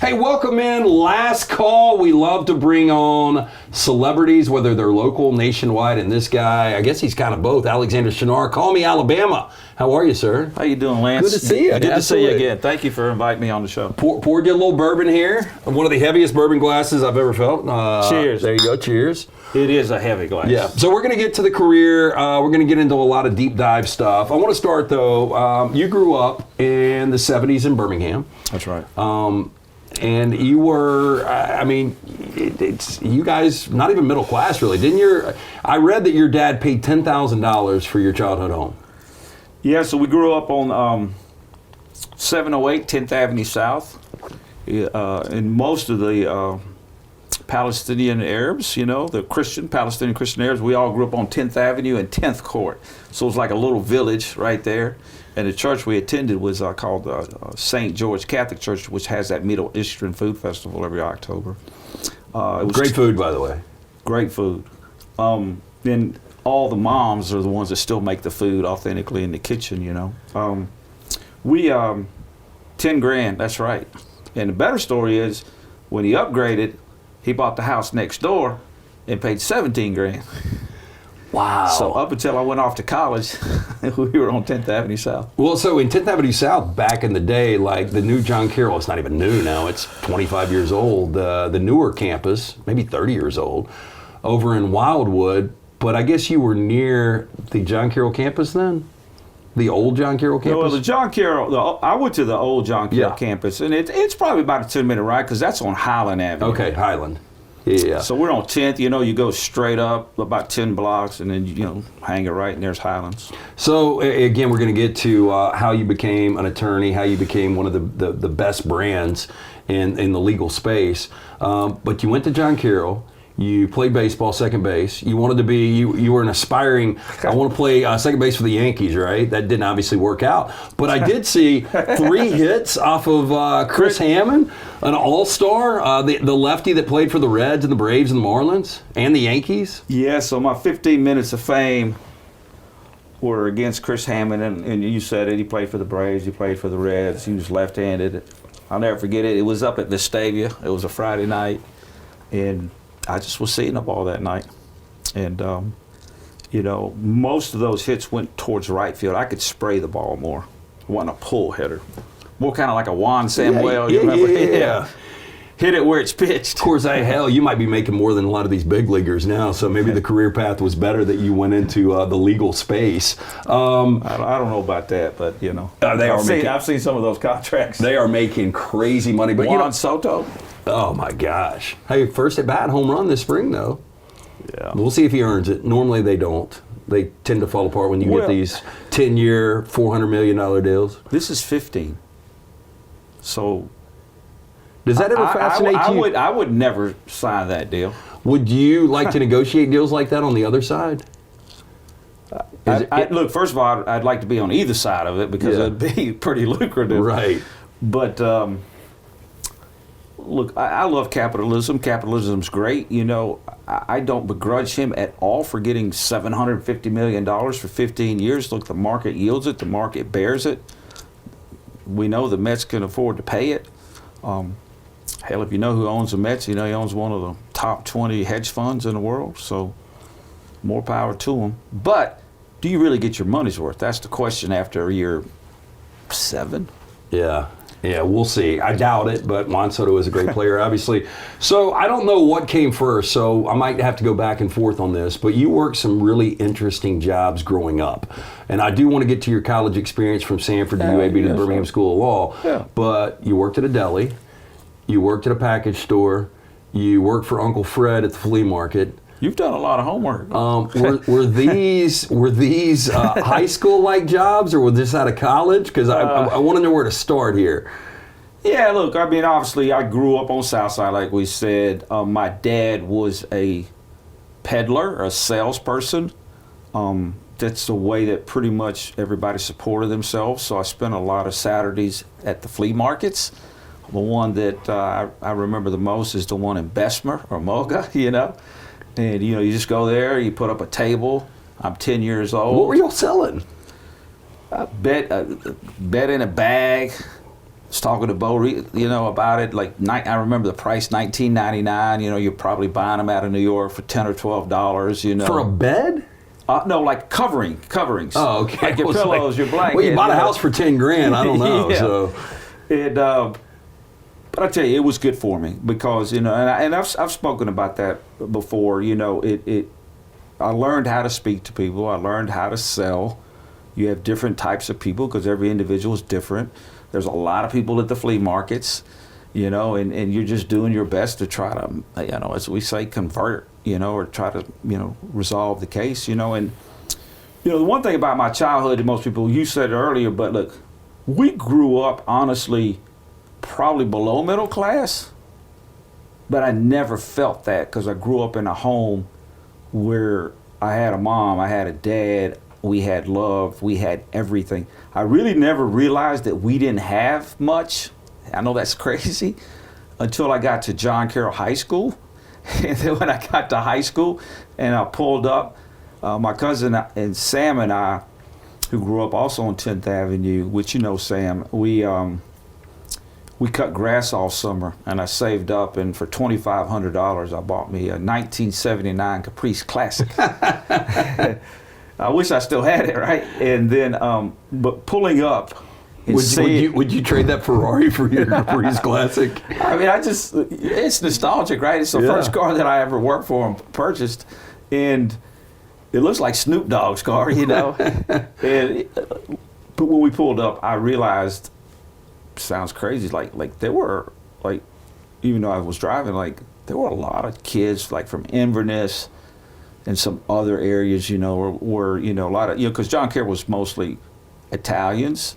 Hey, welcome in. Last call. We love to bring on celebrities, whether they're local, nationwide, and this guy, I guess he's kind of both. Alexander Shunnarah. Call me Alabama. How are you, sir? How you doing, Lance? Good to see you. Good to see you again. Thank you for inviting me on the show. Poured you a little bourbon here. One of the heaviest bourbon glasses I've ever felt. Cheers. There you go. Cheers. It is a heavy glass. Yeah. So we're going to get to the career. We're going to get into a lot of deep dive stuff. I want to start, though. You grew up in the 70s in Birmingham. That's right. And you were, it's you guys, not even middle class, really. I read that your dad paid $10,000 for your childhood home. Yeah, so we grew up on 708 10th Avenue South. And most of the Palestinian Arabs, the Palestinian Christian Arabs, we all grew up on 10th Avenue and 10th Court. So it was like a little village right there. And the church we attended was called St. George Catholic Church, which has that Middle Eastern Food Festival every October. It was great food, by the way. Great food. Then all the moms are the ones that still make the food authentically in the kitchen, We, 10 grand, that's right. And the better story is, when he upgraded, he bought the house next door and paid 17 grand. Wow. So up until I went off to college, we were on 10th Avenue South. Well, so in 10th Avenue South, back in the day, like the new John Carroll, it's not even new now, it's 25 years old, the newer campus, maybe 30 years old, over in Wildwood. But I guess you were near the John Carroll campus then? The old John Carroll campus? Well, the John Carroll, I went to the old John Carroll Yeah. campus, and it's probably about a 10-minute ride because that's on Highland Avenue. Okay, Highland. Yeah. So we're on 10th, you go straight up about 10 blocks and then, hang it right and there's Highlands. So again, we're going to get to how you became an attorney, how you became one of the best brands in the legal space. But you went to John Carroll. You played baseball, second base. You wanted to be, you were an aspiring, I want to play second base for the Yankees, right? That didn't obviously work out. But I did see 3 hits off of Chris Hammond, an all-star, the lefty that played for the Reds and the Braves and the Marlins and the Yankees. Yeah, so my 15 minutes of fame were against Chris Hammond, and you said it, he played for the Braves, he played for the Reds, he was left-handed. I'll never forget it. It was up at Vestavia. It was a Friday night, and I just was sitting up all that night. And, most of those hits went towards right field. I could spray the ball more. I wasn't a pull hitter. More kind of like a Juan Samuel. You remember? Yeah. Hit it where it's pitched. Of course, you might be making more than a lot of these big leaguers now, so maybe the career path was better that you went into the legal space. I don't know about that, but, I've seen some of those contracts. They are making crazy money. But Juan Soto. Oh, my gosh. Hey, first at bat home run this spring, though. Yeah. We'll see if he earns it. Normally, they don't. They tend to fall apart when you get these 10-year, $400 million deals. This is 15. So does that ever fascinate you? I would never sign that deal. Would you like to negotiate deals like that on the other side? Look, first of all, I'd like to be on either side of it because it'd be pretty lucrative. Right. But look, I love capitalism. Capitalism's great. I don't begrudge him at all for getting $750 million for 15 years. Look, the market yields it. The market bears it. We know the Mets can afford to pay it. Hell, if you know who owns the Mets, he owns one of the top 20 hedge funds in the world. So more power to him. But do you really get your money's worth? That's the question after year 7. Yeah, we'll see. I doubt it, but Juan Soto is a great player, obviously. So I don't know what came first, so I might have to go back and forth on this, but you worked some really interesting jobs growing up. And I do want to get to your college experience from Samford to UAB to the Birmingham School of Law. Yeah. But you worked at a deli, you worked at a package store, you worked for Uncle Fred at the flea market. You've done a lot of homework. Were these high school like jobs, or were this out of college? Because I want to know where to start here. Yeah, look, obviously I grew up on Southside, like we said. My dad was a peddler, a salesperson. That's the way that pretty much everybody supported themselves. So I spent a lot of Saturdays at the flea markets. The one that I remember the most is the one in Bessemer or Moga, And, you just go there, you put up a table. I'm 10 years old. What were y'all selling? Bet in a bag, was talking to Bo, about it. I remember the price, $19.99. You're probably buying them out of New York for $10 or $12. For a bed? No, like coverings. Oh, okay. Like your pillows, your blanket. Well, you bought a house for $10,000. I don't know. Yeah. So, but I tell you, it was good for me because and I've spoken about that before. I learned how to speak to people. I learned how to sell. You have different types of people because every individual is different. There's a lot of people at the flea markets, and you're just doing your best to try to, as we say, convert, or try to, resolve the case, and, the one thing about my childhood that most people, you said earlier, but look, we grew up, honestly, probably below middle class, but I never felt that because I grew up in a home where I had a mom, I had a dad, we had love, we had everything. I really never realized that we didn't have much. I know that's crazy until I got to John Carroll High School. And then when I got to high school and I pulled up, my cousin and Sam and I, who grew up also on 10th Avenue, which Sam, we cut grass all summer and I saved up, and for $2,500 I bought me a 1979 Caprice Classic. I wish I still had it, right? And then, but pulling up. Would you trade that Ferrari for your Caprice Classic? I mean, it's nostalgic, right? It's the first car that I ever worked for and purchased. And it looks like Snoop Dogg's car, but when we pulled up, I realized, sounds crazy, like there were, even though I was driving, there were a lot of kids, from Inverness, and some other areas, where a lot of, because John Carroll was mostly Italians.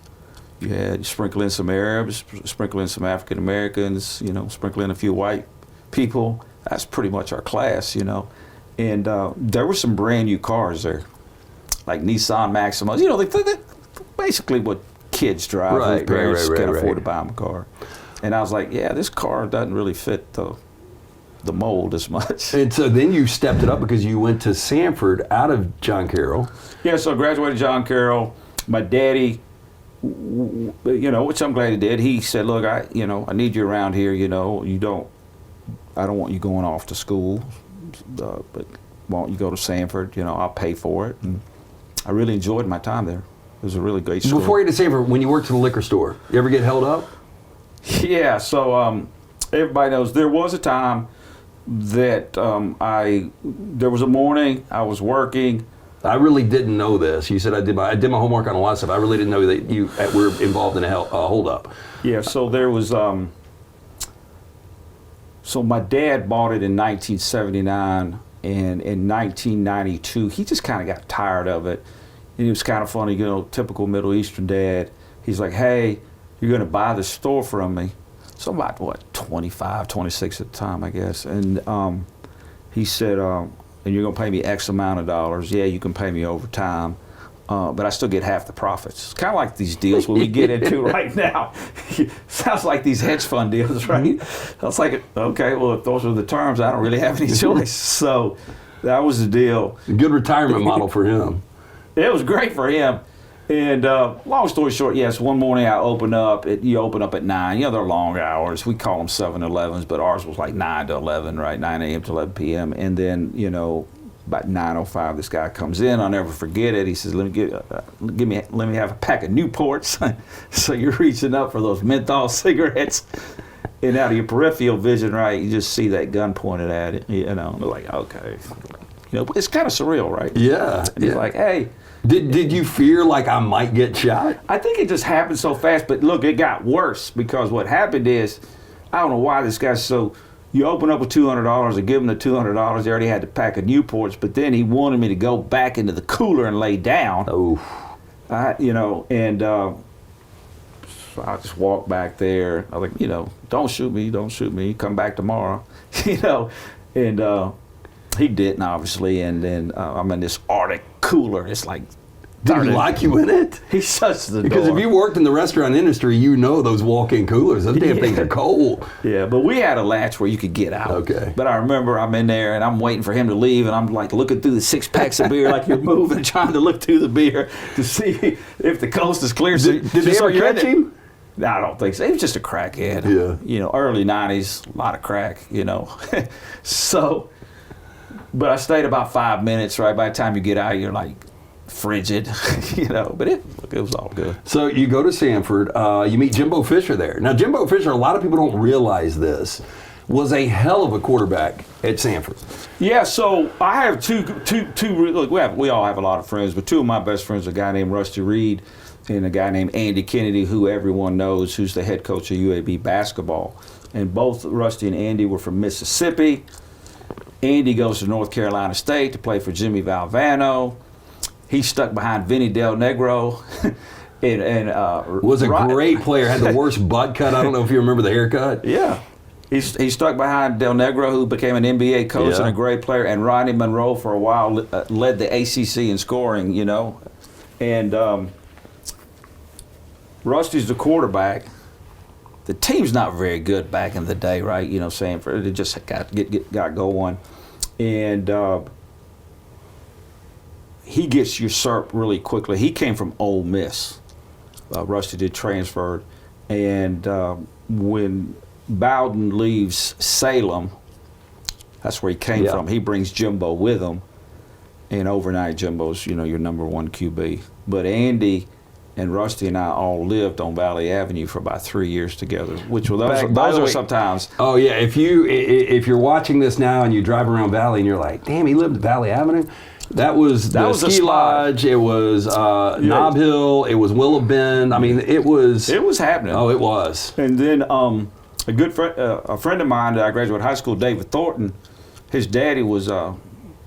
You sprinkle in some Arabs, sprinkle in some African Americans, sprinkle in a few white people. That's pretty much our class, And there were some brand new cars there, like Nissan Maximas. They basically what kids drive. Right, their parents right, can't right. afford to buy them a car. And I was like, yeah, this car doesn't really fit the mold as much. And so then you stepped it up because you went to Samford out of John Carroll. Yeah, so I graduated John Carroll. My daddy, which I'm glad he did, he said, look, I need you around here, I don't want you going off to school, but why don't you go to Samford, I'll pay for it. And I really enjoyed my time there. It was a really great school. Before you get to Samford, when you worked at the liquor store, you ever get held up? Yeah, so everybody knows there was a time that there was a morning I was working. I really didn't know this. You said I did my homework on a lot of stuff. I really didn't know that you were involved in a holdup. Yeah, so there was. So my dad bought it in 1979, and in 1992 he just kind of got tired of it, and it was kind of funny, typical Middle Eastern dad. He's like, "Hey, you're going to buy the store from me." So I'm about 25, 26 at the time, I guess, and he said. And you're going to pay me X amount of dollars. Yeah, you can pay me overtime, but I still get half the profits. It's kind of like these deals we get into right now. Sounds like these hedge fund deals, right? I was like, okay, well, if those are the terms, I don't really have any choice. So that was the deal. Good retirement model for him. It was great for him. And long story short, yes, one morning I opened up. You open up at 9. They're long hours. We call them 7-Elevens, but ours was like 9 to 11, right? 9 a.m. to 11 p.m. And then, about 9:05, this guy comes in. I'll never forget it. He says, let me have a pack of Newports. So you're reaching up for those menthol cigarettes. And out of your peripheral vision, right, you just see that gun pointed at it. They're like, okay. It's kind of surreal, right? Yeah. And he's like, hey. Did you fear like I might get shot? I think it just happened so fast, but look, it got worse because what happened is, I don't know why this guy's so, you open up with $200 and give him the $200, they already had the pack of Newports, but then he wanted me to go back into the cooler and lay down. Oh. So I just walked back there. I was like, don't shoot me, come back tomorrow, and he didn't, obviously, and then I'm in this Arctic cooler. It's like, did he lock you in it? He shuts the door. Because if you worked in the restaurant industry, those walk-in coolers. Those damn things are cold. Yeah, but we had a latch where you could get out. Okay. But I remember I'm in there and I'm waiting for him to leave, and I'm like looking through the 6 packs of beer like you're moving, trying to look through the beer to see if the coast is clear. Did they ever catch him? I don't think so. He was just a crackhead. Yeah. You know, early 90s, a lot of crack, you know. So, but I stayed about 5 minutes, right? By the time you get out, you're like frigid, you know. But it was all good. So you go to Samford, you meet Jimbo Fisher there. Now, Jimbo Fisher, a lot of people don't realize this, was a hell of a quarterback at Samford. Yeah, so I have two. Look, we all have a lot of friends, but two of my best friends are a guy named Rusty Reed and a guy named Andy Kennedy, who everyone knows, who's the head coach of UAB basketball. And both Rusty and Andy were from Mississippi. Andy goes to North Carolina State to play for Jimmy Valvano. He stuck behind Vinny Del Negro. Was a great player, had the worst butt cut. I don't know if you remember the haircut. Yeah. He stuck behind Del Negro, who became an NBA coach and a great player, and Ronnie Monroe for a while led the ACC in scoring, you know. And Rusty's the quarterback. The team's not very good back in the day, right? You know, Samford, it just got going. And he gets usurped really quickly. He came from Ole Miss. Rusty did transfer. And when Bowden leaves Salem, that's where he came from. He brings Jimbo with him, and overnight Jimbo's, you know, your number one QB. But Andy and Rusty and I all lived on Valley Avenue for about 3 years together, which were those are sometimes. Oh yeah, if you're watching this now and you drive around Valley and you're like, damn, he lived at Valley Avenue. That was the ski lodge. It was Nob Hill. It was Willow Bend. I mean, it was happening. Oh, it was. And then a good friend, a friend of mine that I graduated high school, David Thornton, his daddy was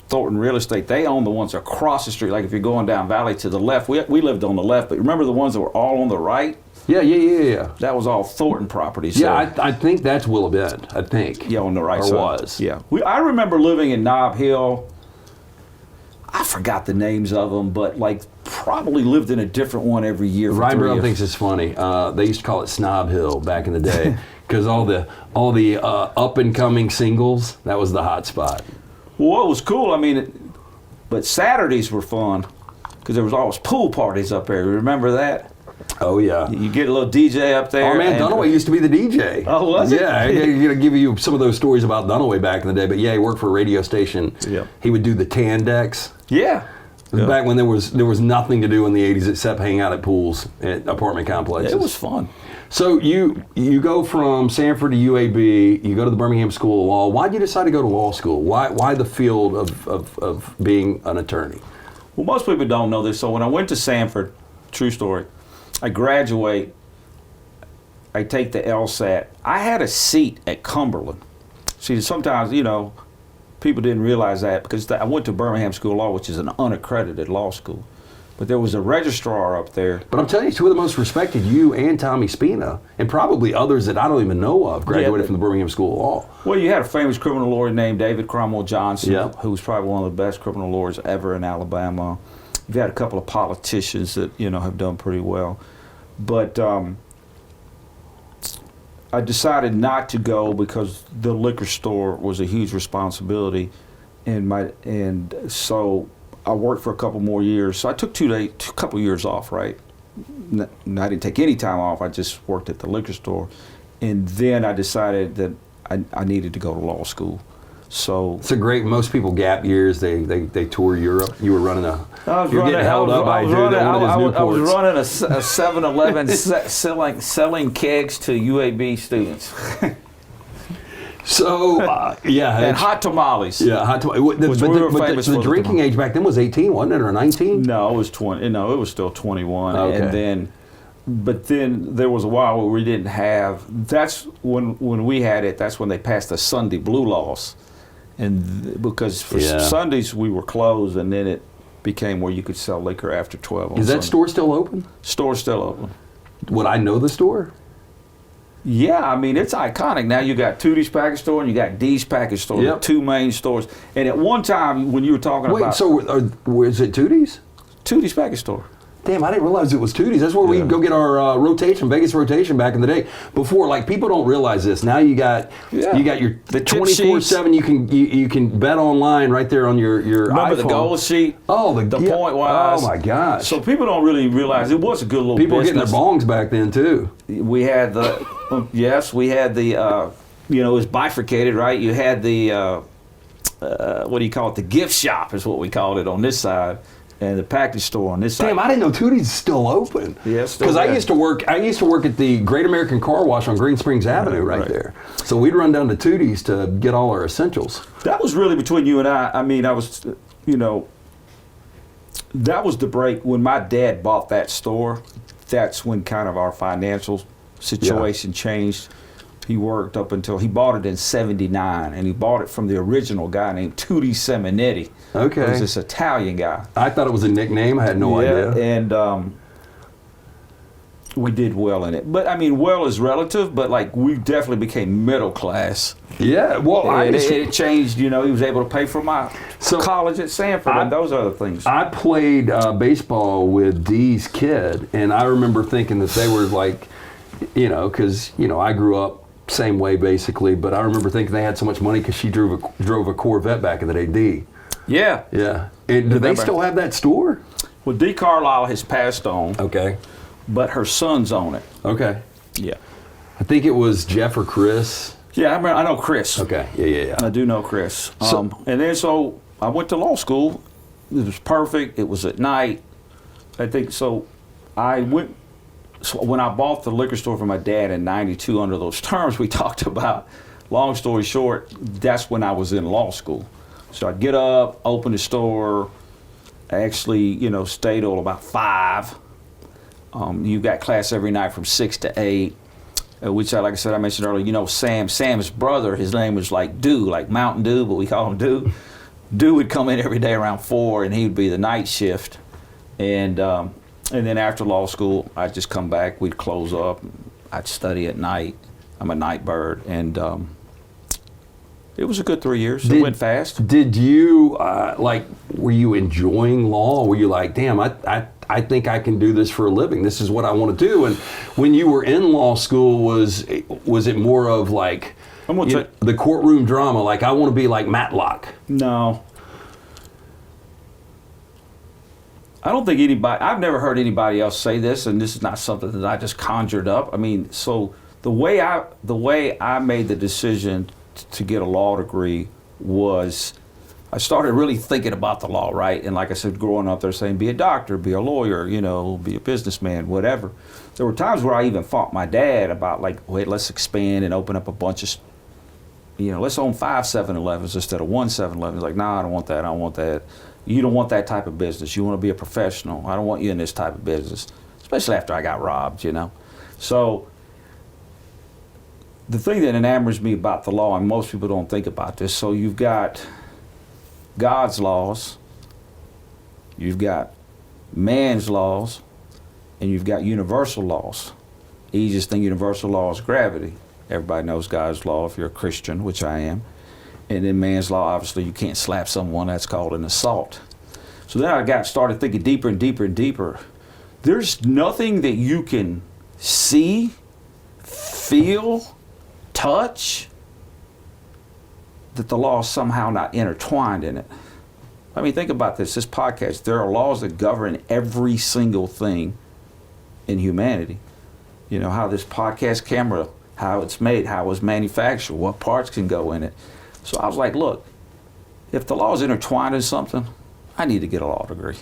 Thornton Real Estate. They owned the ones across the street. Like if you're going down Valley to the left, we lived on the left, but remember the ones that were all on the right? Yeah. That was all Thornton properties. Yeah, I think that's Willow Bend, I think. Yeah, on the right or side. Was. Yeah. I remember living in Nob Hill. I forgot the names of them, but like probably lived in a different one every year. Ryan Brown thinks it's funny. They used to call it Snob Hill back in the day because all the up and coming singles, that was the hot spot. Well, it was cool. I mean, but Saturdays were fun because there was always pool parties up there. Remember that? Oh yeah. You get a little DJ up there. Oh man, Dunaway used to be the DJ. Oh, was it? Yeah, I'm gonna give you some of those stories about Dunaway back in the day. But yeah, he worked for a radio station. Yep. He would do the tan decks. Yeah. Back when there was nothing to do in the 80s except hang out at pools at apartment complexes. It was fun. So you go from Samford to UAB, you go to the Birmingham School of Law. Why did you decide to go to law school? Why the field of being an attorney? Well, most people don't know this. So when I went to Samford, true story, I graduate, I take the LSAT. I had a seat at Cumberland. See, sometimes, you know, people didn't realize that because I went to Birmingham School of Law, which is an unaccredited law school. But there was a registrar up there. But I'm telling you, two of the most respected, you and Tommy Spina, and probably others that I don't even know of, graduated from the Birmingham School of Law. Well, you had a famous criminal lawyer named David Cromwell Johnson, who was probably one of the best criminal lawyers ever in Alabama. You've had a couple of politicians that, you know, have done pretty well. But I decided not to go because the liquor store was a huge responsibility, and so I worked for a couple more years. So I took a couple years off, right? And I didn't take any time off. I just worked at the liquor store, and then I decided that I needed to go to law school. So it's a great. Most people gap years. They tour Europe. You were running a. You're getting held up by a dude at one of those Newports. I was running a 7-Eleven selling kegs to UAB students. So and hot tamales. Yeah, hot tamales. The drinking age back then was 18, wasn't it, or 19? No, it was 20. No, it was still 21. Okay. But then there was a while where we didn't have. That's when we had it. That's when they passed the Sunday blue laws, and because for Sundays we were closed, and then it became where you could sell liquor after 12. Is that store still open? Store's still open. Would I know the store? Yeah, I mean, it's iconic. Now you got Tootie's Package Store and you got Dee's Package Store, the two main stores. And at one time, when you were talking about... Wait, so was it Tootie's? Tootie's Package Store. Damn, I didn't realize it was Tootie's. That's where we'd go get our Vegas rotation back in the day. Before, like, people don't realize this. Now you got your the 24/7. You can bet online right there on your Remember iPhone. the goal sheet? Oh, the point wise. Oh my gosh! So people don't really realize it was a good little People were business. getting their bongs back then too. We had the it was bifurcated, right? You had the what do you call it? The gift shop is what we called it on this side, and the package store on this side. Damn, I didn't know Tootie's is still open. Yeah, still because I there. used to work at the Great American Car Wash on Green Springs Avenue right there. So we'd run down to Tootie's to get all our essentials. That was really between you and I. I mean, I was, that was the break when my dad bought that store. That's when kind of our financial situation changed. He worked up until he bought it in '79, and he bought it from the original guy named Tutti Seminetti. Okay. It was this Italian guy. I thought it was a nickname. I had no idea. And we did well in it. But, I mean, well is relative, but, like, we definitely became middle class. Yeah, well, And it changed, he was able to pay for my college at Samford and those other things. I played baseball with Dee's kid, and I remember thinking that they were like, because, I grew up same way basically, but I remember thinking they had so much money because she drove a Corvette back in the day, Dee. Yeah. Yeah. And do they still have that store? Well, Dee Carlisle has passed on. Okay. But her sons own it. Okay. Yeah. I think it was Jeff or Chris. Yeah, I know Chris. Okay. Yeah. I do know Chris. So I went to law school. It was perfect. It was at night. I think so. So when I bought the liquor store for my dad in '92 under those terms we talked about, long story short, that's when I was in law school. So I'd get up, open the store, actually, stay till about 5. You got class every night from 6 to 8, which, like I said, I mentioned earlier, Sam's brother, his name was like Dew, like Mountain Dew, but we call him Dew. Dew would come in every day around 4, and he would be the night shift. And then after law school, I'd just come back, we'd close up, I'd study at night. I'm a night bird, and it was a good 3 years. It went fast. Did you, were you enjoying law? Were you like, damn, I think I can do this for a living. This is what I want to do. And when you were in law school, was it more of like the courtroom drama, like I want to be like Matlock? No. I don't think I've never heard anybody else say this, and this is not something that I just conjured up. I mean, so the way I made the decision to get a law degree was I started really thinking about the law, right? And like I said, growing up, they're saying be a doctor, be a lawyer, be a businessman, whatever. There were times where I even fought my dad about wait, let's expand and open up a bunch of, let's own 5 7-Elevens instead of 1 7-Eleven. He's like, nah, I don't want that. I don't want that. You don't want that type of business. You want to be a professional. I don't want you in this type of business, especially after I got robbed, So the thing that enamors me about the law, and most people don't think about this, so you've got God's laws, you've got man's laws, and you've got universal laws. Easiest thing, universal law is gravity. Everybody knows God's law if you're a Christian, which I am. And then man's law, obviously, you can't slap someone. That's called an assault. So then I started thinking deeper and deeper and deeper. There's nothing that you can see, feel, touch, that the law is somehow not intertwined in it. I mean, think about this podcast. There are laws that govern every single thing in humanity. How this podcast camera, how it's made, how it's manufactured, what parts can go in it. So I was like, look, if the law is intertwined in something, I need to get a law degree.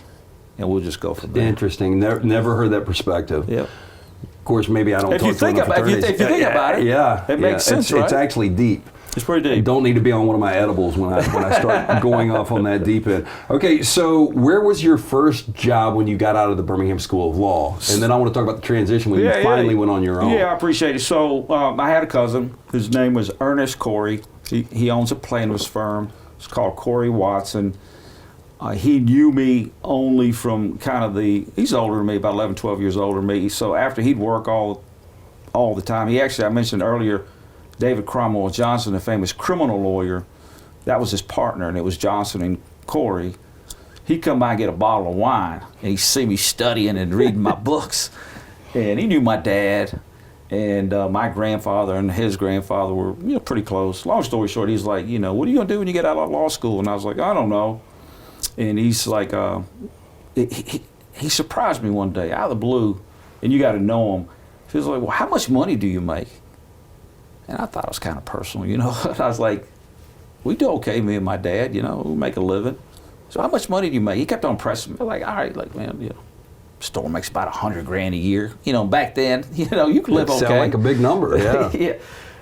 And we'll just go from there. Interesting. Never heard that perspective. Yeah. Of course, maybe I don't talk to enough attorneys. If you think about it, it makes sense, right? It's actually deep. It's pretty deep. I don't need to be on one of my edibles when I start going off on that deep end. Okay, so where was your first job when you got out of the Birmingham School of Law? And then I want to talk about the transition when you finally went on your own. Yeah, I appreciate it. So I had a cousin. His name was Ernest Corey. He owns a plaintiff's firm. It's called Corey Watson. He knew me only from he's older than me, about 11, 12 years older than me. So after he'd work all the time, I mentioned earlier, David Cromwell Johnson, the famous criminal lawyer, that was his partner, and it was Johnson and Corey. He come by and get a bottle of wine, and he see me studying and reading my books. And he knew my dad, and my grandfather and his grandfather were pretty close. Long story short, he's like, what are you going to do when you get out of law school? And I was like, I don't know. And he's like, he surprised me one day out of the blue, and you got to know him. He was like, well, how much money do you make? And I thought it was kind of personal, I was like, we do okay, me and my dad, we make a living. So how much money do you make? He kept on pressing me. I'm like, all right, like, man, store makes about $100,000 a year. Back then, you could live okay. Sound like a big number, yeah. Yeah.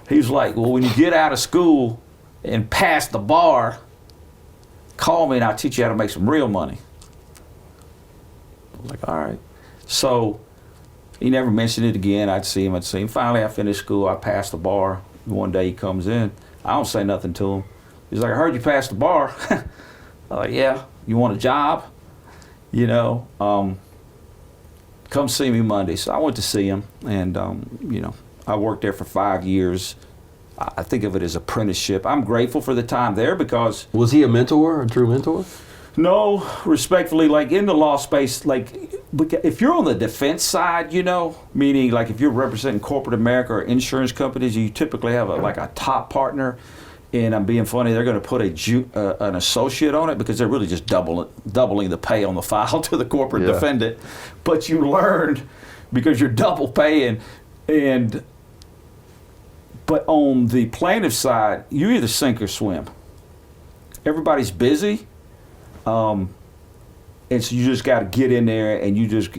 He was like, well, when you get out of school and pass the bar, call me and I'll teach you how to make some real money. I was like, all right. So he never mentioned it again. I'd see him. Finally, I finished school. I passed the bar. One day he comes in. I don't say nothing to him. He's like, I heard you passed the bar. I'm like, yeah. You want a job? Come see me Monday. So I went to see him, and I worked there for 5 years. I think of it as apprenticeship. I'm grateful for the time there because... Was he a true mentor? No, respectfully, like in the law space, like if you're on the defense side, meaning like if you're representing corporate America or insurance companies, you typically have a top partner. And I'm being funny, they're going to put an associate on it because they're really just doubling the pay on the file to the corporate defendant. But you learned because you're double paying. But on the plaintiff side, you either sink or swim. Everybody's busy. And so you just got to get in there and you just,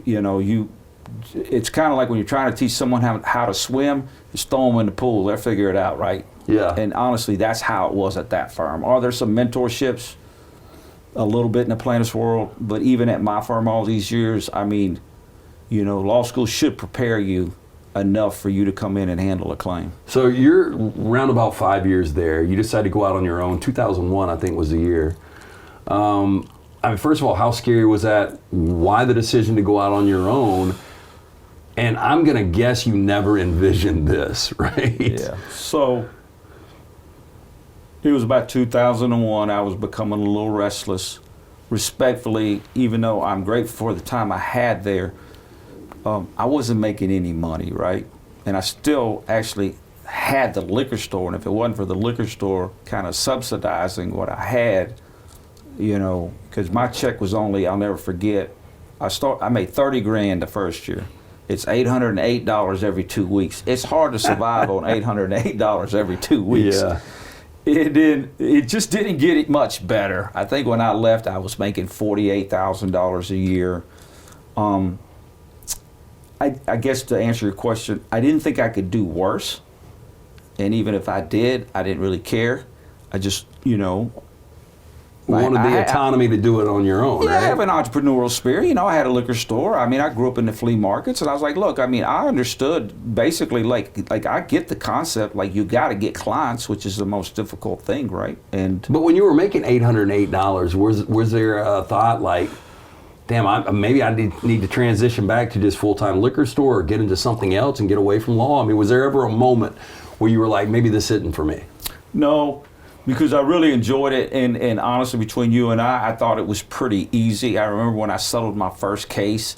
it's kind of like when you're trying to teach someone how to swim, just throw them in the pool, they'll figure it out, right? Yeah. And honestly, that's how it was at that firm. Are there some mentorships? A little bit in the plaintiff's world, but even at my firm all these years, law school should prepare you enough for you to come in and handle a claim. So you're around about 5 years there. You decided to go out on your own. 2001, I think, was the year. First of all, how scary was that? Why the decision to go out on your own? And I'm going to guess you never envisioned this, right? Yeah. So it was about 2001. I was becoming a little restless. Respectfully, even though I'm grateful for the time I had there, I wasn't making any money, right? And I still actually had the liquor store. And if it wasn't for the liquor store kind of subsidizing what I had, because my check was only, I'll never forget, I made $30,000 the first year. It's $808 every 2 weeks. It's hard to survive on $808 every 2 weeks. Yeah. It just didn't get it much better. I think when I left, I was making $48,000 a year. I guess to answer your question, I didn't think I could do worse. And even if I did, I didn't really care. I just, wanted the autonomy to do it on your own, right? I have an entrepreneurial spirit. I had a liquor store. I grew up in the flea markets, and I was like, look, I understood basically, like I get the concept, like you got to get clients, which is the most difficult thing, right? But when you were making $808, was there a thought like, damn, maybe I need to transition back to just full-time liquor store or get into something else and get away from law? Was there ever a moment where you were like, maybe this isn't for me? No. Because I really enjoyed it, and honestly, between you and I thought it was pretty easy. I remember when I settled my first case,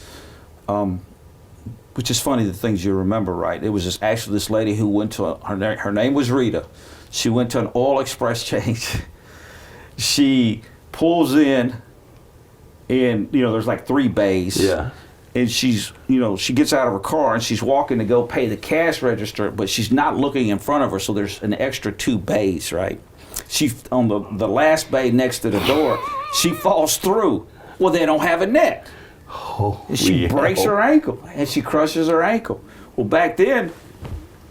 which is funny, the things you remember, right? It was actually this lady who went to, her name was Rita. She went to an oil express change. She pulls in, and, there's like 3 bays. Yeah. And she's, she gets out of her car and she's walking to go pay the cash register, but she's not looking in front of her, so there's an extra 2 bays, right? She, on the last bay next to the door, she falls through. Well, they don't have a net. And she breaks her ankle, and she crushes her ankle. Well, back then,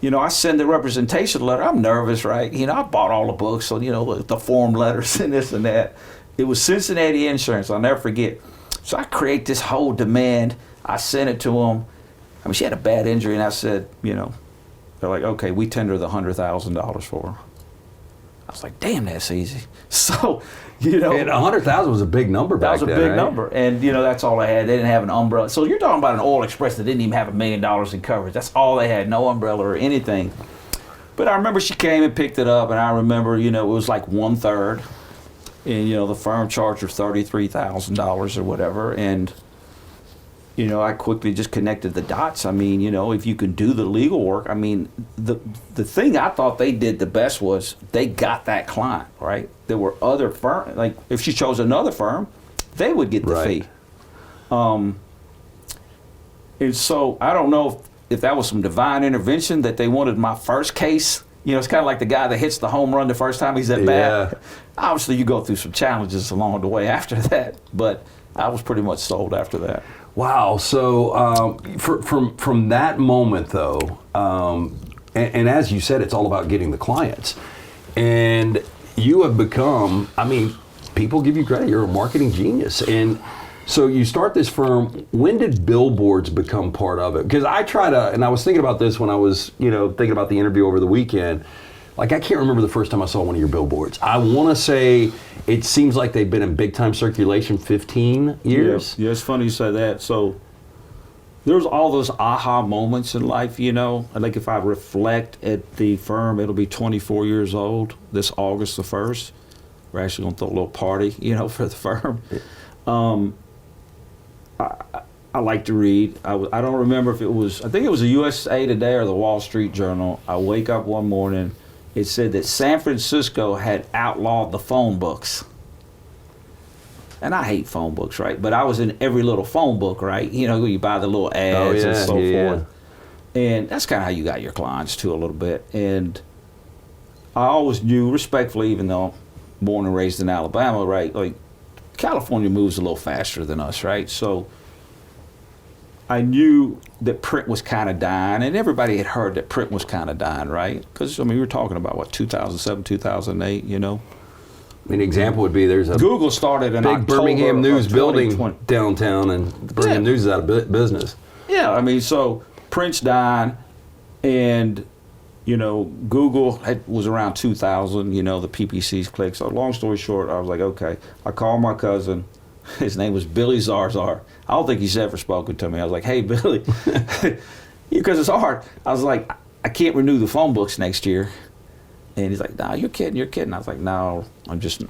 I send the representation letter. I'm nervous, right? I bought all the books, so, the form letters and this and that. It was Cincinnati Insurance, I'll never forget. So I create this whole demand. I sent it to them. She had a bad injury, and I said, they're like, okay, we tender the $100,000 for her. I was like, damn, that's easy. So, And $100,000 was a big number back then. That was a big right? number. And, that's all they had. They didn't have an umbrella. So you're talking about an oil express that didn't even have $1 million in coverage. That's all they had, no umbrella or anything. But I remember she came and picked it up, and I remember, it was like 1/3. And, the firm charged her $33,000 or whatever. And, I quickly just connected the dots. I mean, if you can do the legal work, I mean, the thing I thought they did the best was they got that client, right? There were other firms, like if she chose another firm, they would get the fee. And so I don't know if that was some divine intervention that they wanted my first case. It's kind of like the guy that hits the home run the first time he's at bat. Obviously, you go through some challenges along the way after that, but I was pretty much sold after that. Wow. So from that moment, though, and as you said, it's all about getting the clients. And you have become, I mean, people give you credit. You're a marketing genius. And so you start this firm. When did billboards become part of it? Because I try to, and I was thinking about this when I was, thinking about the interview over the weekend. Like, I can't remember the first time I saw one of your billboards. I want to say it seems like they've been in big time circulation 15 years. Yeah, it's funny you say that. So there's all those aha moments in life, Like if I reflect at the firm, it'll be 24 years old this August the 1st. We're actually going to throw a little party, for the firm. I like to read. I don't remember if it was, I think it was the USA Today or the Wall Street Journal. I wake up one morning, it said that San Francisco had outlawed the phone books. And I hate phone books, right? But I was in every little phone book, right? You buy the little ads and so forth. And that's kind of how you got your clients too a little bit. And I always knew, respectfully, even though I'm born and raised in Alabama, right? Like, California moves a little faster than us, right? So I knew that print was kind of dying, and everybody had heard that print was kind of dying, right? Because, we were talking about, 2007, 2008, An example would be there's a Google started in big October Birmingham News of building downtown, and Birmingham News is out of business. Yeah, so print's dying, and, Google was around 2000, the PPC's click. So long story short, I was like, okay. I called my cousin. His name was Billy Zarzar. I don't think he's ever spoken to me. I was like, hey, Billy, because it's hard. I was like, I can't renew the phone books next year. And he's like, no, you're kidding. I was like, no, I'm just,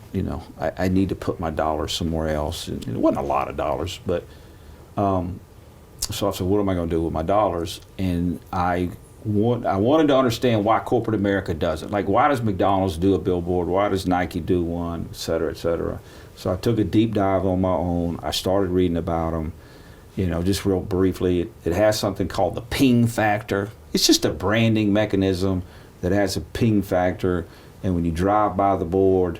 I need to put my dollars somewhere else. And it wasn't a lot of dollars, but so I said, what am I going to do with my dollars? And I wanted to understand why corporate America does it. Like, why does McDonald's do a billboard? Why does Nike do one, et cetera, et cetera? So I took a deep dive on my own. I started reading about them, just real briefly. It has something called the ping factor. It's just a branding mechanism that has a ping factor, and when you drive by the board,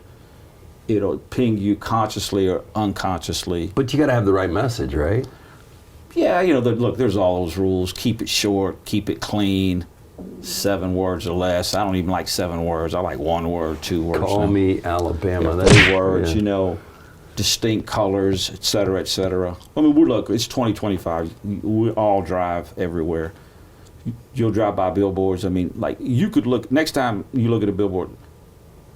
it'll ping you consciously or unconsciously. But you got to have the right message, right? Yeah, look, there's all those rules. Keep it short, keep it clean, 7 words or less. I don't even like 7 words. I like 1 word, 2 words. Call me Alabama. Yeah, 3 words, distinct colors, et cetera, et cetera. It's 2025. We all drive everywhere. You'll drive by billboards. You could look, next time you look at a billboard,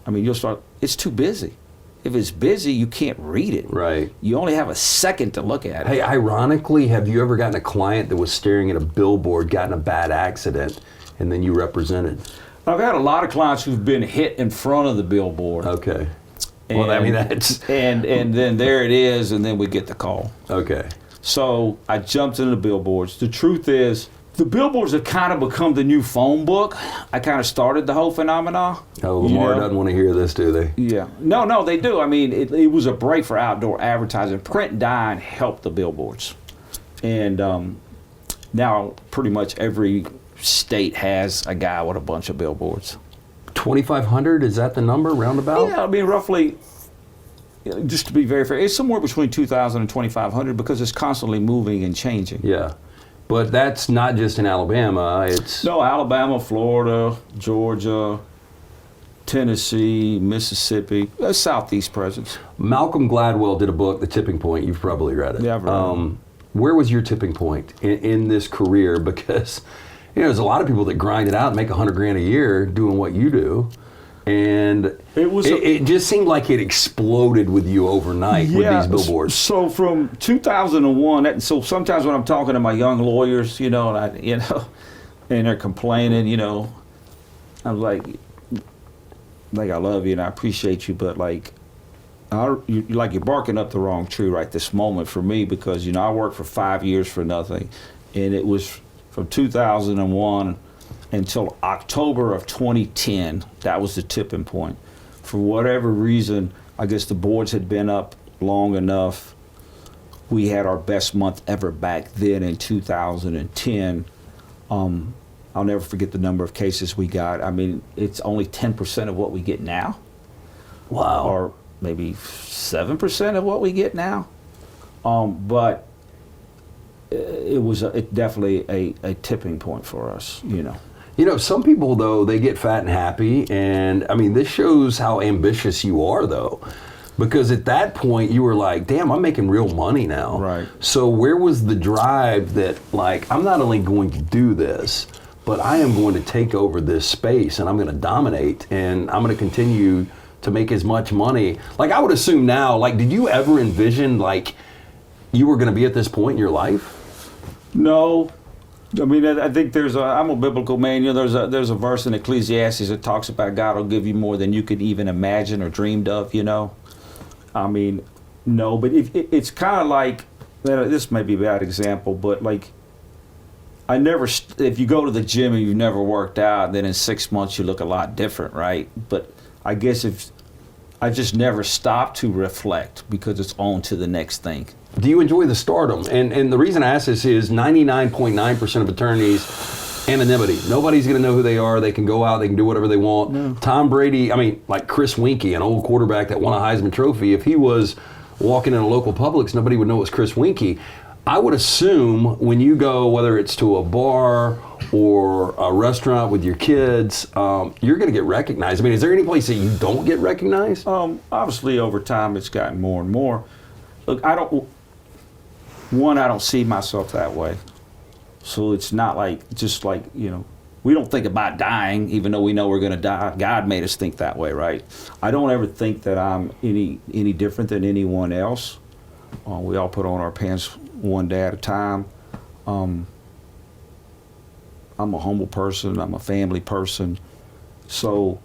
you'll start, it's too busy. If it's busy, you can't read it. Right. You only have a second to look at it. Hey, ironically, have you ever gotten a client that was staring at a billboard, got in a bad accident, and then you represented? I've had a lot of clients who've been hit in front of the billboard. Okay. And, that's... And then there it is, and then we get the call. Okay. So I jumped into the billboards. The truth is, the billboards have kind of become the new phone book. I kind of started the whole phenomenon. Oh, Lamar doesn't want to hear this, do they? Yeah. No, they do. It was a break for outdoor advertising. Print dying helped the billboards. And now pretty much every state has a guy with a bunch of billboards. 2,500, is that the number, roundabout? Yeah, roughly, just to be very fair, it's somewhere between 2,000 and 2,500 because it's constantly moving and changing. Yeah. But that's not just in Alabama. It's no, Alabama, Florida, Georgia, Tennessee, Mississippi, Southeast presence. Malcolm Gladwell did a book, The Tipping Point. You've probably read it. Yeah, I've read it. Where was your tipping point in this career? Because there's a lot of people that grind it out and make $100,000 a year doing what you do. And it just seemed like it exploded with you overnight with these billboards. So from 2001, so sometimes when I'm talking to my young lawyers, and they're complaining, I'm like I love you and I appreciate you, but you're barking up the wrong tree right this moment for me, because I worked for 5 years for nothing, and it was from 2001 until October of 2010. That was the tipping point. For whatever reason, I guess the boards had been up long enough. We had our best month ever back then in 2010. I'll never forget the number of cases we got. I mean, it's only 10% of what we get now. Wow. Or maybe 7% of what we get now. But it was definitely a tipping point for us, Some people, though, they get fat and happy. And, I mean, this shows how ambitious you are, though. Because at that point, you were like, damn, I'm making real money now. Right. So where was the drive that, like, I'm not only going to do this, but I am going to take over this space and I'm going to dominate and I'm going to continue to make as much money. Like, I would assume now, like, did you ever envision, like, you were going to be at this point in your life? No. I mean, I think I'm a biblical man. There's a verse in Ecclesiastes that talks about God will give you more than you could even imagine or dreamed of, I mean, no, but it's kind of like, this may be a bad example, but like, if you go to the gym and you've never worked out, then in 6 months you look a lot different, right? But I guess I just never stopped to reflect, because it's on to the next thing. Do you enjoy the stardom? And the reason I ask this is 99.9% of attorneys, anonymity. Nobody's going to know who they are. They can go out. They can do whatever they want. No. Tom Brady, I mean, like Chris Winkie, an old quarterback that won a Heisman Trophy, if he was walking in a local Publix, nobody would know it was Chris Winkie. I would assume when you go, whether it's to a bar or a restaurant with your kids, you're going to get recognized. I mean, is there any place that you don't get recognized? Obviously, over time, it's gotten more and more. Look, I don't see myself that way. So it's not like, we don't think about dying, even though we know we're going to die. God made us think that way, right? I don't ever think that I'm any different than anyone else. We all put on our pants one day at a time. I'm a humble person. I'm a family person. So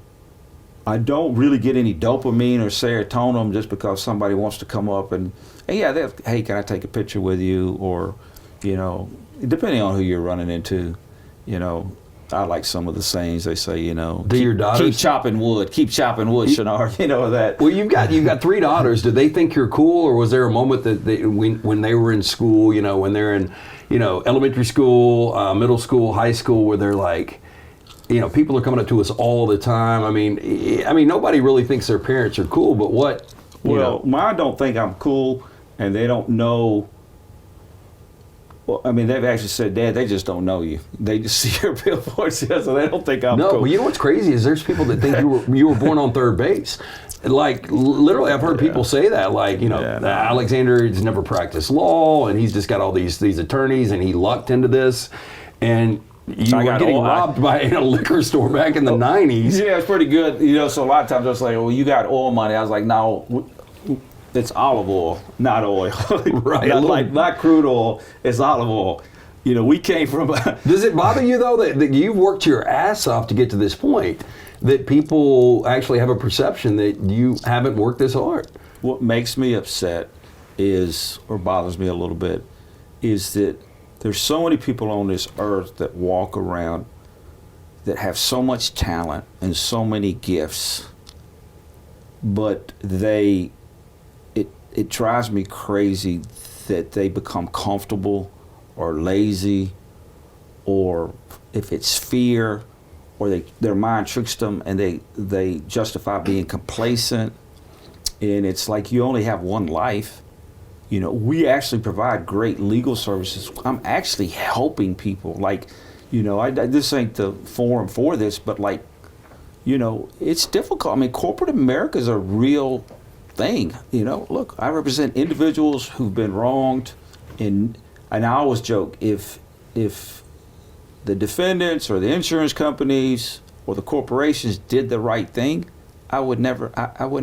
I don't really get any dopamine or serotonin just because somebody wants to come up and, hey, can I take a picture with you? Or, depending on who you're running into, I like some of the sayings they say, Do your daughters? Keep chopping wood, Shunnarah, that. Well, you've got 3 daughters. Did they think you're cool, or was there a moment that when they were in school, when they're in, elementary school, middle school, high school, where they're like, people are coming up to us all the time. I mean, nobody really thinks their parents are cool, but what? Mine don't think I'm cool, and they don't know. Well, I mean, they've actually said, Dad, they just don't know you. They just see your billboards, so they don't think I'm cool. No, but you know what's crazy is there's people that think you were born on third base. Like, literally, I've heard people say that. Like, Alexander has never practiced law, and he's just got all these attorneys, and he lucked into this. And you were getting robbed by in a liquor store back in the 90s. Yeah, it's pretty good. So a lot of times I was like, well, you got oil money. I was like, no. It's olive oil, not oil. Right. Not crude oil, it's olive oil. We came from... Does it bother you, though, that you've worked your ass off to get to this point, that people actually have a perception that you haven't worked this hard? What makes me upset or bothers me a little bit, is that there's so many people on this earth that walk around that have so much talent and so many gifts, but it drives me crazy that they become comfortable or lazy, or if it's fear, or their mind tricks them and they justify being complacent. And it's like, you only have one life. We actually provide great legal services. I'm actually helping people. Like, this ain't the forum for this, but like, it's difficult. I mean, corporate America is a real thing. Look, I represent individuals who've been wronged, and I always joke, if the defendants or the insurance companies or the corporations did the right thing, I wouldn't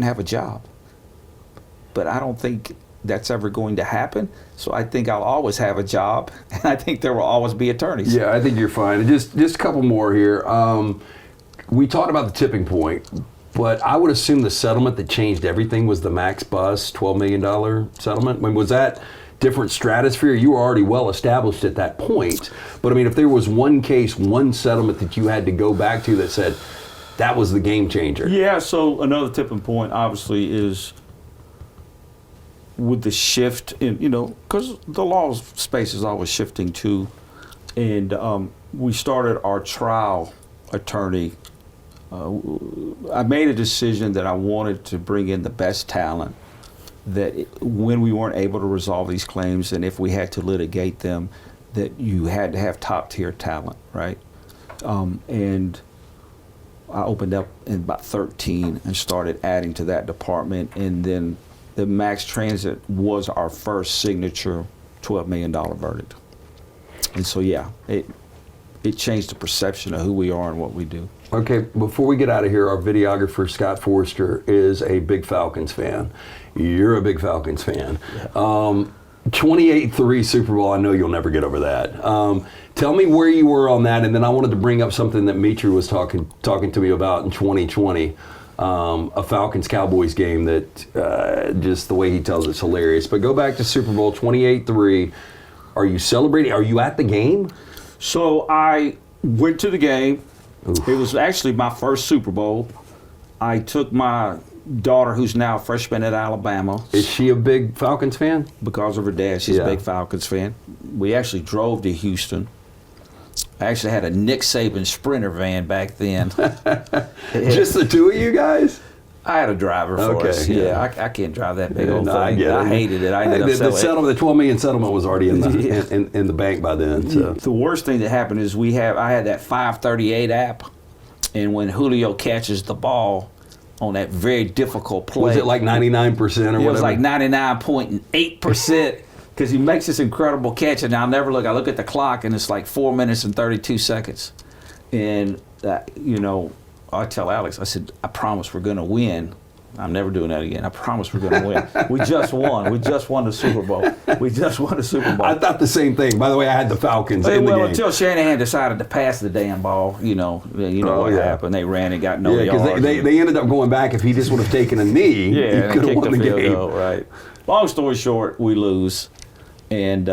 have a job. But I don't think that's ever going to happen. So I think I'll always have a job, and I think there will always be attorneys. Yeah, I think you're fine. Just a couple more here. We talked about the tipping point. But I would assume the settlement that changed everything was the Max Bus $12 million settlement. I mean, was that different stratosphere? You were already well established at that point. But I mean, if there was one case, one settlement that you had to go back to that said that was the game changer. Yeah, so another tipping point obviously is with the shift in, because the law space is always shifting too. And we started our trial attorney. I made a decision that I wanted to bring in the best talent, that when we weren't able to resolve these claims and if we had to litigate them, that you had to have top tier talent, right? And I opened up in about 13 and started adding to that department, and then the Max Transit was our first signature $12 million verdict. And so, yeah, it changed the perception of who we are and what we do. Okay, before we get out of here, our videographer, Scott Forrester, is a big Falcons fan. You're a big Falcons fan. Yeah. 28-3 Super Bowl, I know you'll never get over that. Tell me where you were on that, and then I wanted to bring up something that Mitri was talking to me about in 2020, a Falcons-Cowboys game that just the way he tells it's hilarious. But go back to Super Bowl 28-3. Are you celebrating? Are you at the game? So I went to the game. Oof. It was actually my first Super Bowl. I took my daughter, who's now a freshman at Alabama. Is she a big Falcons fan? Because of her dad, she's a big Falcons fan. We actually drove to Houston. I actually had a Nick Saban Sprinter van back then. Just the two of you guys? I had a driver for us. Yeah, I can't drive that big old thing. I hated it. I ended up selling it. The $12 million settlement was already in the bank by then. So. The worst thing that happened is I had that 538 app, and when Julio catches the ball on that very difficult play. Was it like 99% or whatever? It was like 99.8%. Because he makes this incredible catch, and I'll never look. I look at the clock, and it's like 4 minutes and 32 seconds. And, I tell Alex, I said, I promise we're going to win. I'm never doing that again. I promise we're going to win. We just won. We just won the Super Bowl. I thought the same thing. By the way, I had the Falcons in the game. Until Shanahan decided to pass the damn ball, what happened. They ran and got no yards. Because they ended up going back. If he just would have taken a knee, he could have won the game. Goal, right. Long story short, we lose. And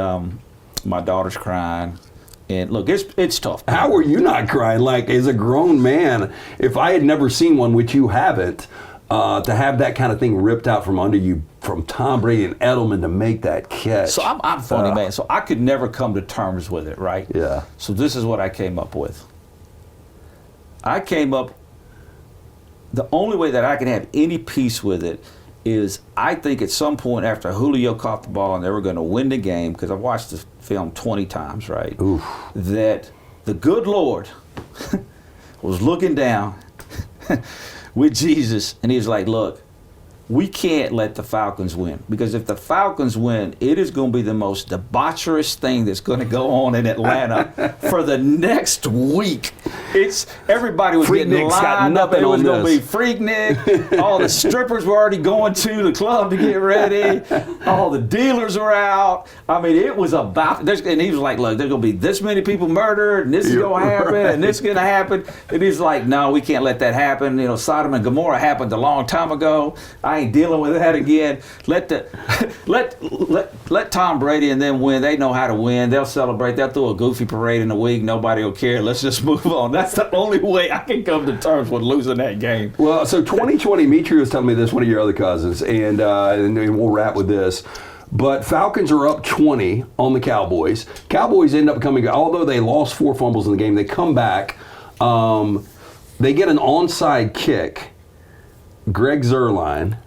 my daughter's crying. And look, it's tough. How were you not crying? Like, as a grown man, if I had never seen one, which you haven't, to have that kind of thing ripped out from under you from Tom Brady and Edelman to make that catch. So I'm funny, man. So I could never come to terms with it, right? Yeah. So this is what I came up with. The only way that I can have any peace with it is I think at some point after Julio caught the ball and they were going to win the game, because I've watched the film 20 times, right? Oof. That the good Lord was looking down with Jesus, and he was like, look, we can't let the Falcons win, because if the Falcons win, it is going to be the most debaucherous thing that's going to go on in Atlanta for the next week. Everybody was getting lined up. It was going to be Freaknik. All the strippers were already going to the club to get ready. All the dealers were out. I mean, it was about. And he was like, look, there's going to be this many people murdered, and this is going to happen, and this is going to happen. And he's like, no, we can't let that happen. Sodom and Gomorrah happened a long time ago. I ain't dealing with that again. Let Tom Brady and them win. They know how to win. They'll celebrate. They'll throw a goofy parade in the week. Nobody will care. Let's just move on. That's the only way I can come to terms with losing that game. Well, so 2020, Mitri was telling me this, one of your other cousins, and we'll wrap with this. But Falcons are up 20 on the Cowboys. Cowboys end up coming, although they lost 4 fumbles in the game, they come back. They get an onside kick. Greg Zuerlein.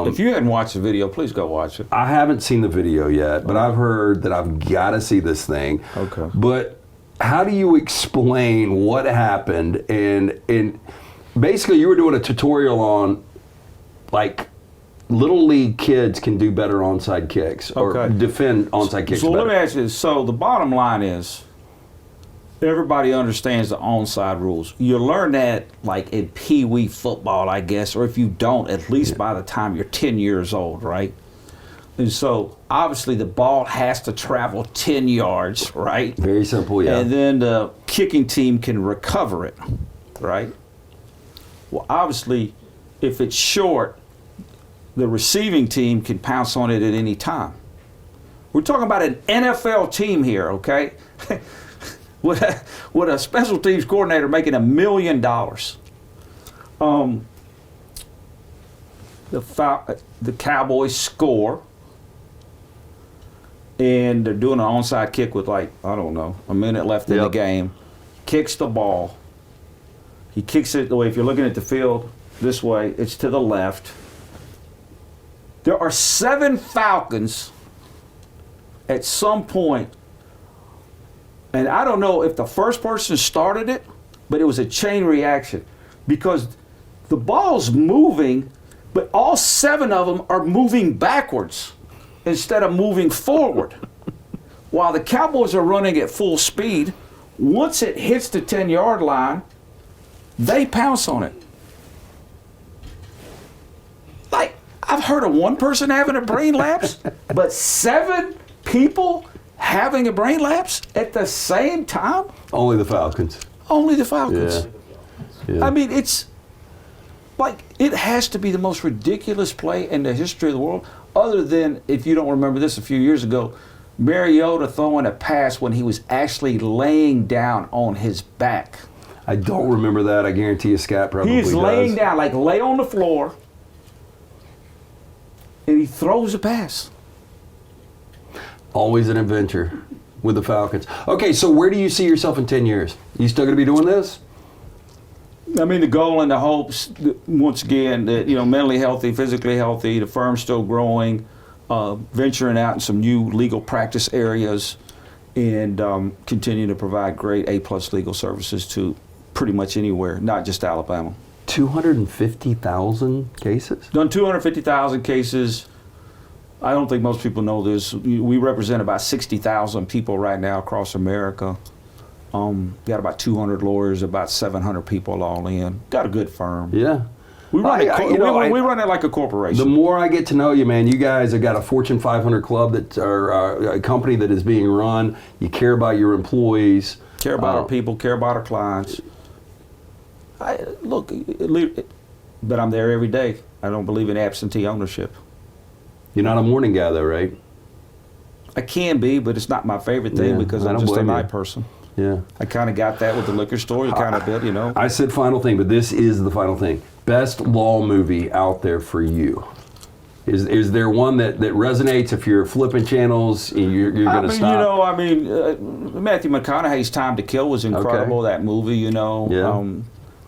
If you hadn't watched the video, please go watch it. I haven't seen the video yet, but I've heard that I've got to see this thing. Okay. But how do you explain what happened? And basically, you were doing a tutorial on, like, Little League kids can do better onside kicks or defend onside kicks better. Let me ask you this. So the bottom line is, everybody understands the onside rules. You learn that like in Pee Wee football, I guess, or if you don't, at least by the time you're 10 years old, right? And so obviously the ball has to travel 10 yards, right? Very simple, yeah. And then the kicking team can recover it, right? Well, obviously if it's short, the receiving team can pounce on it at any time. We're talking about an NFL team here, okay? with a special teams coordinator making $1 million. The Cowboys score, and they're doing an onside kick with, like, I don't know, a minute left in the game. Kicks the ball. He kicks it the way, if you're looking at the field this way, it's to the left. There are 7 Falcons at some point, and I don't know if the first person started it, but it was a chain reaction because the ball's moving, but all 7 of them are moving backwards instead of moving forward. While the Cowboys are running at full speed, once it hits the 10-yard line, they pounce on it. Like, I've heard of one person having a brain lapse, but 7 people having a brain lapse at the same time? Only the Falcons. Only the Falcons. Yeah. I mean, it's like, it has to be the most ridiculous play in the history of the world, other than, if you don't remember this, a few years ago, Mariota throwing a pass when he was actually laying down on his back. I don't remember that. I guarantee you Scott probably does. He's laying down, like lay on the floor, and he throws a pass. Always an adventure with the Falcons. Okay, so where do you see yourself in 10 years? You still going to be doing this? I mean, the goal and the hopes, once again, that, you know, mentally healthy, physically healthy, the firm's still growing, venturing out in some new legal practice areas, and continue to provide great A-plus legal services to pretty much anywhere, not just Alabama. 250,000 cases? Done 250,000 cases. I don't think most people know this. We represent about 60,000 people right now across America. Got about 200 lawyers, about 700 people all in. Got a good firm. Yeah. We run it like a corporation. The more I get to know you, man, you guys have got a Fortune 500 club that are a company that is being run. You care about your employees. Care about our people, care about our clients. But I'm there every day. I don't believe in absentee ownership. You're not a morning guy, though, right? I can be, but it's not my favorite thing because I'm just a night person. Yeah. I kind of got that with the liquor store. You kind of did, you know. I said final thing, but this is the final thing. Best law movie out there for you? Is there one that resonates if you're flipping channels, you're going to stop? You know, Matthew McConaughey's Time to Kill was incredible, that movie, you know. Yeah.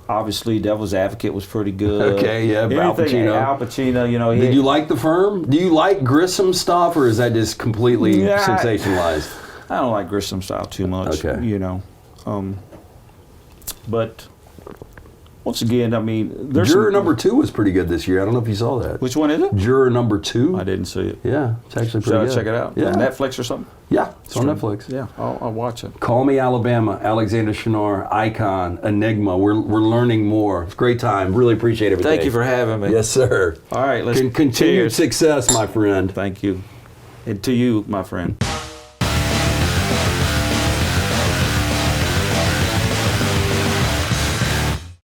Obviously, Devil's Advocate was pretty good. Okay, yeah, Al Pacino. Al Pacino, you know. Did you like The Firm? Do you like gruesome stuff, or is that just completely sensationalized? I don't like gruesome style too much, you know. But once again, I mean, there's Juror number 2 was pretty good this year. I don't know if you saw that. Which one is it? Juror number 2. I didn't see it. Yeah, it's actually pretty good. Should I check it out? Yeah. On Netflix or something? Yeah, it's on Netflix. Yeah, I'll watch it. Call Me Alabama, Alexander Shunnarah, Icon, Enigma. We're learning more. It's a great time. Really appreciate everything. Thank you for having me. Yes, sir. All right, let's Continued success, my friend. Thank you. And to you, my friend.